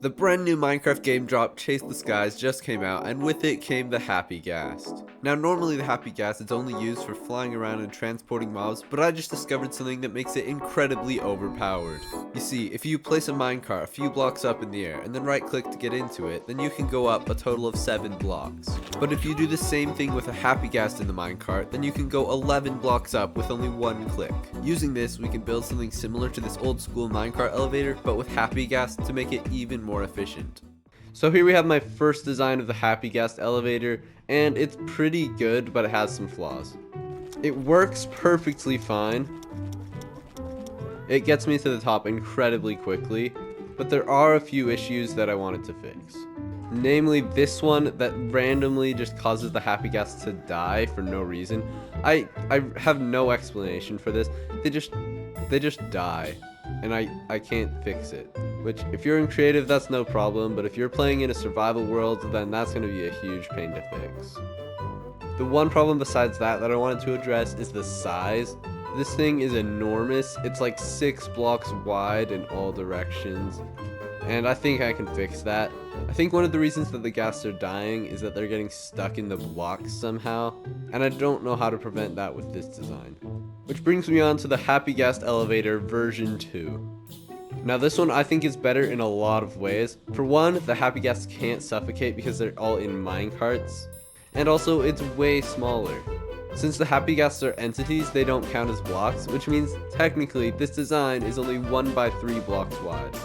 The brand new Minecraft game drop Chase the Skies just came out, and with it came the Happy Ghast. Now normally the Happy Ghast is only used for flying around and transporting mobs, but I just discovered something that makes it incredibly overpowered. You see, if you place a minecart a few blocks up in the air and then right click to get into it, then you can go up a total of 7 blocks. But if you do the same thing with a Happy Ghast in the minecart, then you can go 11 blocks up with only one click. Using this, we can build something similar to this old school minecart elevator, but with Happy Ghast to make it even more efficient. So here we have my first design of the Happy Ghast elevator, and it's pretty good, but it has some flaws. It works perfectly fine. It gets me to the top incredibly quickly, but there are a few issues that I wanted to fix. Namely this one that randomly just causes the Happy Ghast to die for no reason. I have no explanation for this. They just die, and I can't fix it. Which, if you're in creative, that's no problem, but if you're playing in a survival world, then that's going to be a huge pain to fix. The one problem besides that I wanted to address is the size. This thing is enormous. It's like 6 blocks wide in all directions, and I think I can fix that. I think one of the reasons that the ghasts are dying is that they're getting stuck in the blocks somehow, and I don't know how to prevent that with this design. Which brings me on to the Happy Ghast elevator version 2. Now this one I think is better in a lot of ways. For one, the Happy Ghasts can't suffocate because they're all in minecarts, and also it's way smaller. Since the Happy Ghasts are entities, they don't count as blocks, which means technically this design is only 1 by 3 blocks wide.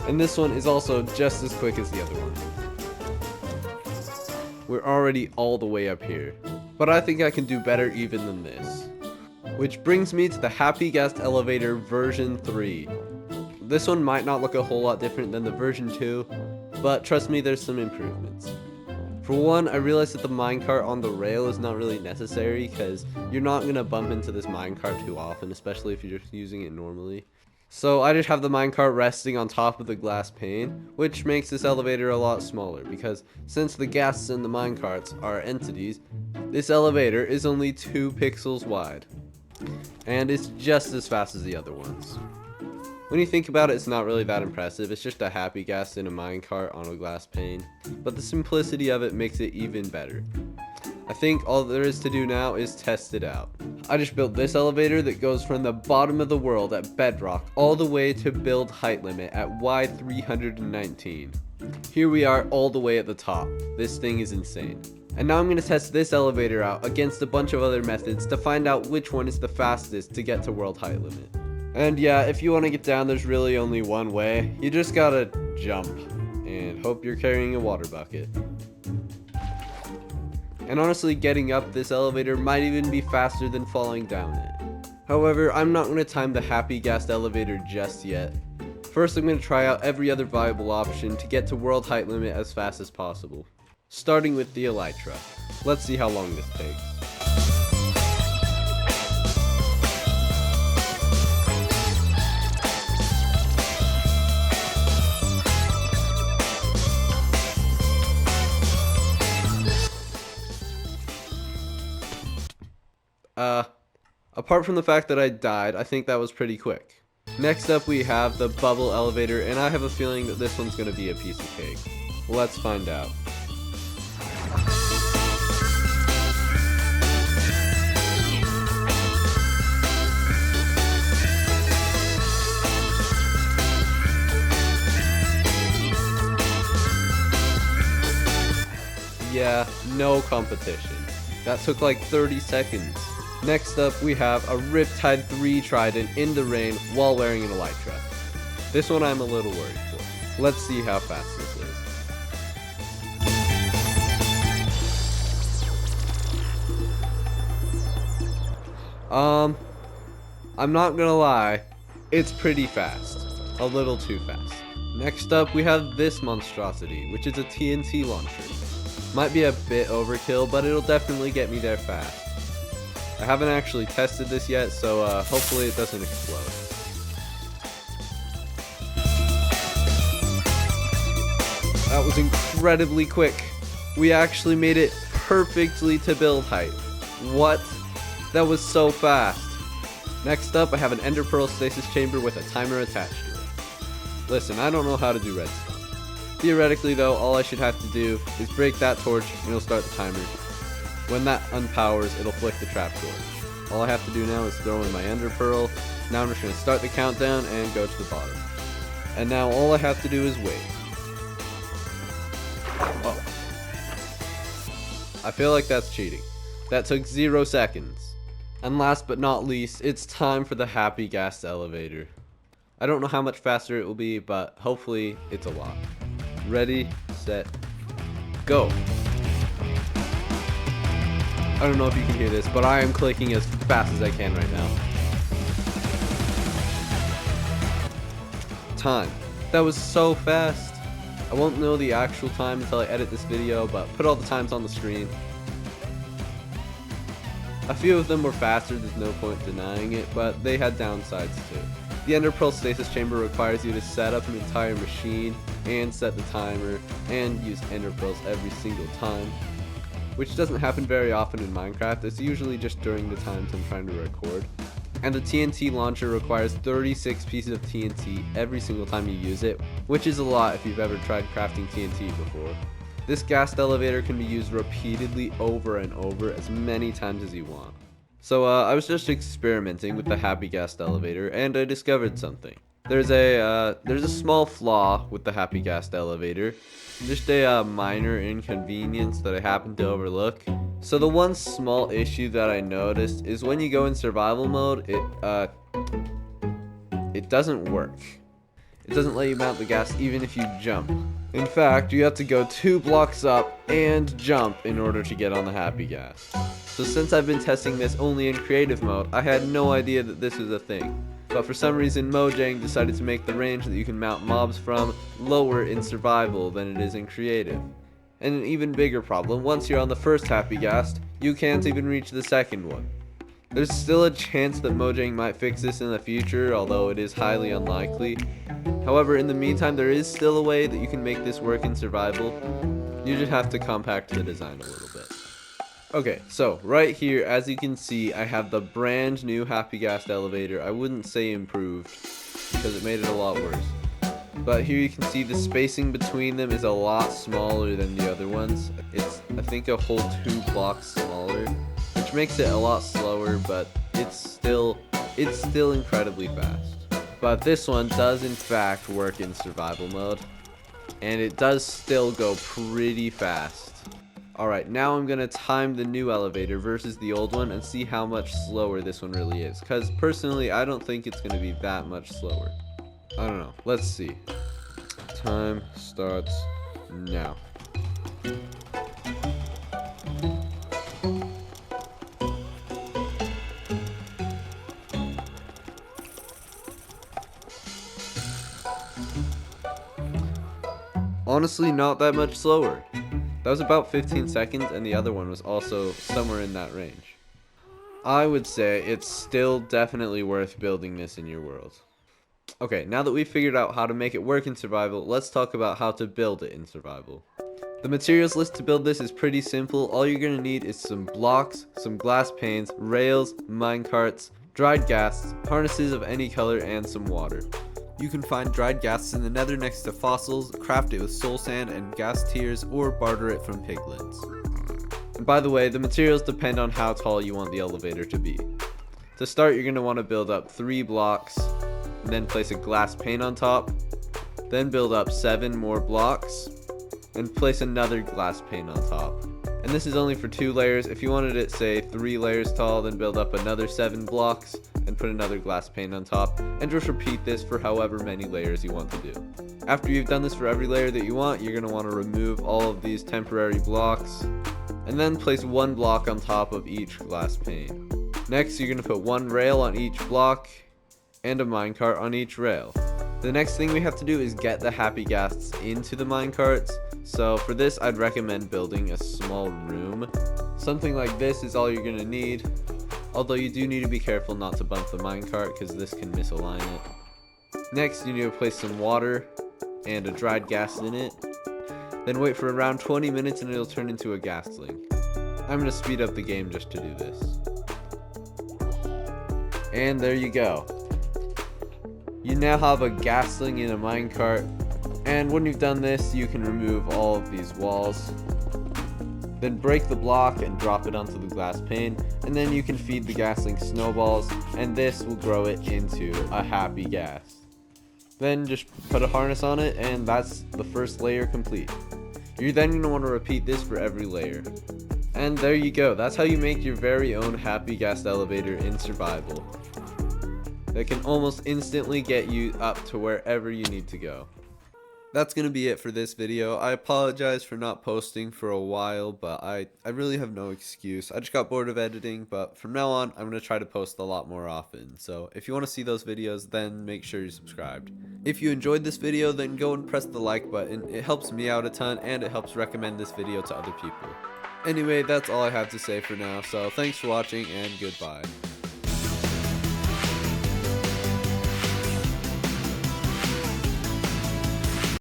And this one is also just as quick as the other one. We're already all the way up here, but I think I can do better even than this. Which brings me to the Happy Ghast elevator version 3. This one might not look a whole lot different than the version 2, but trust me, there's some improvements. For one, I realized that the minecart on the rail is not really necessary because you're not going to bump into this minecart too often, especially if you're just using it normally. So I just have the minecart resting on top of the glass pane, which makes this elevator a lot smaller because since the ghasts and the minecarts are entities, this elevator is only 2 pixels wide. And it's just as fast as the other ones. When you think about it, it's not really that impressive. It's just a Happy Ghast in a minecart on a glass pane, but the simplicity of it makes it even better. I think all there is to do now is test it out. I just built this elevator that goes from the bottom of the world at bedrock all the way to build height limit at Y319. Here we are all the way at the top. This thing is insane. And now I'm going to test this elevator out against a bunch of other methods to find out which one is the fastest to get to world height limit. And yeah, if you want to get down, there's really only one way. You just gotta jump and hope you're carrying a water bucket. And honestly, getting up this elevator might even be faster than falling down it. However, I'm not going to time the Happy Ghast elevator just yet. First, I'm going to try out every other viable option to get to world height limit as fast as possible. Starting with the elytra. Let's see how long this takes. Apart from the fact that I died, I think that was pretty quick. Next up we have the bubble elevator, and I have a feeling that this one's going to be a piece of cake. Let's find out. Yeah, no competition. That took like 30 seconds. Next up, we have a Riptide 3 Trident in the rain while wearing an elytra. This one I'm a little worried for. Let's see how fast this is. I'm not gonna lie, it's pretty fast. A little too fast. Next up, we have this monstrosity, which is a TNT launcher. Might be a bit overkill, but it'll definitely get me there fast. I haven't actually tested this yet, so hopefully it doesn't explode. That was incredibly quick. We actually made it perfectly to build height. What? That was so fast. Next up, I have an Ender Pearl stasis chamber with a timer attached to it. Listen, I don't know how to do redstone, Theoretically though, all I should have to do is break that torch and it'll start the timer. When that unpowers, it'll flick the trapdoor. All I have to do now is throw in my ender pearl. Now I'm just going to start the countdown and go to the bottom. And now all I have to do is wait. Oh. I feel like that's cheating. That took 0 seconds. And last but not least, it's time for the Happy Ghast elevator. I don't know how much faster it will be, but hopefully it's a lot. Ready, set, go. I don't know if you can hear this, but I am clicking as fast as I can right now. Time. That was so fast. I won't know the actual time until I edit this video, but put all the times on the screen. A few of them were faster, there's no point denying it, but they had downsides too. The Ender Pearl stasis chamber requires you to set up an entire machine and set the timer and use Ender Pearls every single time, which doesn't happen very often in Minecraft. It's usually just during the times I'm trying to record. And the TNT launcher requires 36 pieces of TNT every single time you use it, which is a lot if you've ever tried crafting TNT before. This Ghast elevator can be used repeatedly over and over as many times as you want. So I was just experimenting with the Happy Ghast elevator and I discovered something. There's a small flaw with the Happy Ghast elevator, just a minor inconvenience that I happened to overlook. So the one small issue that I noticed is when you go in survival mode, it doesn't work. It doesn't let you mount the ghast even if you jump. In fact, you have to go 2 blocks up and jump in order to get on the Happy Ghast. So since I've been testing this only in creative mode, I had no idea that this was a thing. But for some reason, Mojang decided to make the range that you can mount mobs from lower in survival than it is in creative. And an even bigger problem, once you're on the first Happy Ghast, you can't even reach the second one. There's still a chance that Mojang might fix this in the future, although it is highly unlikely. However, in the meantime, there is still a way that you can make this work in survival. You just have to compact the design a little bit. Okay, so right here, as you can see, I have the brand new Happy Ghast elevator. I wouldn't say improved, because it made it a lot worse. But here you can see the spacing between them is a lot smaller than the other ones. It's, I think, a whole 2 blocks smaller, which makes it a lot slower, but it's still incredibly fast. But this one does in fact work in survival mode, and it does still go pretty fast. Alright, now I'm gonna time the new elevator versus the old one and see how much slower this one really is, because personally I don't think it's gonna be that much slower. I don't know, let's see. Time starts now. Honestly, not that much slower. That was about 15 seconds, and the other one was also somewhere in that range. I would say it's still definitely worth building this in your world. Okay, now that we've figured out how to make it work in survival, let's talk about how to build it in survival. The materials list to build this is pretty simple. All you're going to need is some blocks, some glass panes, rails, minecarts, dried ghasts, harnesses of any color, and some water. You can find dried ghasts in the nether next to fossils, craft it with soul sand and ghast tears, or barter it from piglins. And by the way, the materials depend on how tall you want the elevator to be. To start, you're going to want to build up 3 blocks, and then place a glass pane on top, then build up 7 more blocks, and place another glass pane on top. And this is only for 2 layers. If you wanted it, say, 3 layers tall, then build up another 7 blocks, and put another glass pane on top, and just repeat this for however many layers you want to do. After you've done this for every layer that you want, you're going to want to remove all of these temporary blocks, and then place 1 block on top of each glass pane. Next, you're going to put 1 rail on each block, and a minecart on each rail. The next thing we have to do is get the Happy Ghasts into the minecarts. So for this, I'd recommend building a small room. Something like this is all you're going to need. Although you do need to be careful not to bump the minecart because this can misalign it. Next, you need to place some water and a dried ghast in it. Then wait for around 20 minutes and it'll turn into a ghastling. I'm going to speed up the game just to do this. And there you go. You now have a ghastling in a minecart, And when you've done this, you can remove all of these walls. Then break the block and drop it onto the glass pane, and then you can feed the Ghastling snowballs, and this will grow it into a happy ghast. Then just put a harness on it, and that's the first layer complete. You're then going to want to repeat this for every layer. And there you go, that's how you make your very own happy ghast elevator in survival. That can almost instantly get you up to wherever you need to go. That's going to be it for this video. I apologize for not posting for a while, but I really have no excuse. I just got bored of editing, but from now on, I'm going to try to post a lot more often. So if you want to see those videos, then make sure you're subscribed. If you enjoyed this video, then go and press the like button. It helps me out a ton, and it helps recommend this video to other people. Anyway, that's all I have to say for now, so thanks for watching, and goodbye.